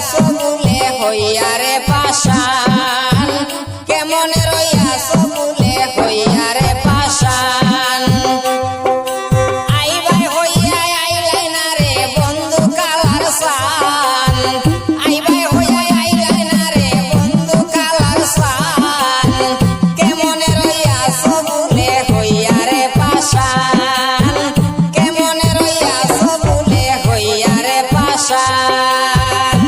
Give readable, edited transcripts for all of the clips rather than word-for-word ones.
সবুলে হইয়া রে পাশান, কেমনে রইয়া সবুলে হইয়া রে পাশান। আইবাই হইয়া আইলাই না রে বন্ধু কালার সান, আইবাই হইয়া আইলাই না রে বন্ধু কালার সান, কেমনে রইয়া সবুলে হইয়া রে পাশান, কেমনে রইয়া সবুলে হইয়া রে পাশান।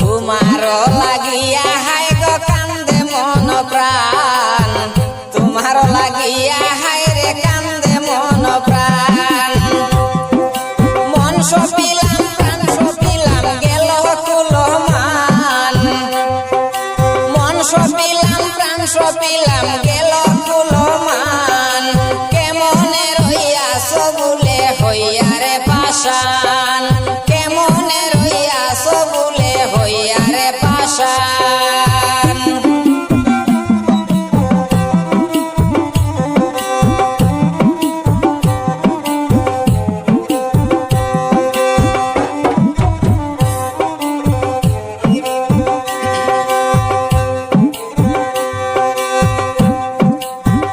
তোমারো লাগিয়া হায় গো কান্দে মন প্রাণ, তোমারো লাগিয়া হায় রে কান্দে মন প্রাণ। মন সপিলাম প্রাণ সপিলাম গেল কুলমান, মন সপিলাম প্রাণ সপিলাম গেল কুলমান, কেমনে রইয়া সবুলে হইয়া রে পাশান, কেমনে রইয়া সবুলে হইয়া রে পাশান।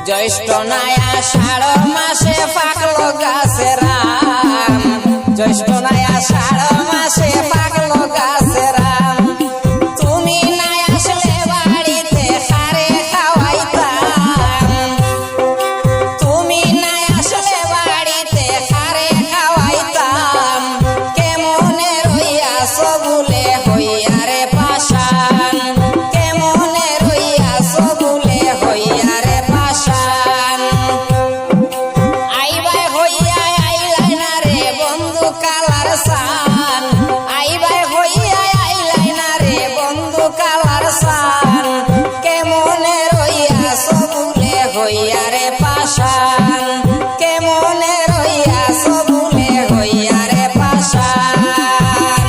জ্যৈষ্ঠ নাই আষাঢ় মাসে পাকলো গাছের আম, জ্যৈষ্ঠ নাই আষাঢ় মাসে পাকলো গাছের আম। তুমি নাই আসলে বাড়িতে খারে খাওয়াইতাম, তুমি নাই আসলে বাড়িতে খারে খাওয়াইতাম, কেমনে রইয়া সবুলে হইয়া রে পাশান, কেমনে রইয়া সবুলে হইয়া রে পাশান। আইবাই হইয়া আইলাই না রে বন্ধু কালার সান, আইবাই হইয়া আইলাই না রে বন্ধু কালার সান, কেমনে রইয়া সবুলে হইয়া রে পাশান, কেমনে রইয়া সবুলে হইয়া রে পাশান।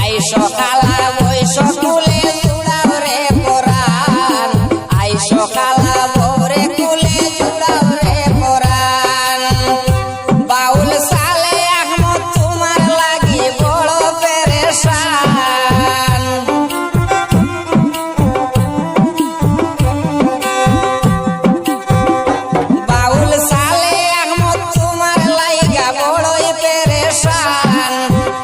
আইসো খালা বইসো কুলে জুড়াও রে পরাণ, আইসো খালা বরে কুলে জুড়াও রে পরাণ। বাউল সালে আহমদ তোমার লাগি বড় পেরেশান, বাউল সালে আহমদ তোমার লাইগা বড়ই পেরেশান,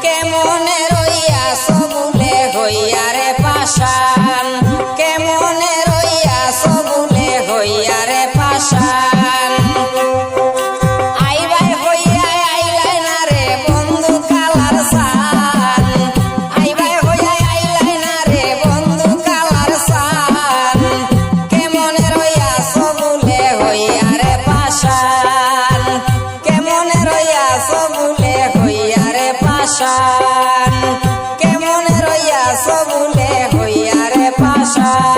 কেমনে রইয়া সবুলে হইয়া রে পাশান, কেমনে রইয়া সবুলে হইয়া রে পাশান। আইবাই হইয়া আইলাই না রে বন্ধু কালার সান, আইবাই হইয়া আইলাই না রে বন্ধু কালার সান, কেমনে রইয়া সবুলে হইয়া রে পাশান, কেমনে রইয়া সবুলে হইয়া রে পাশান, কেমনে রইয়া সবুলে হইয়া রে পাশান।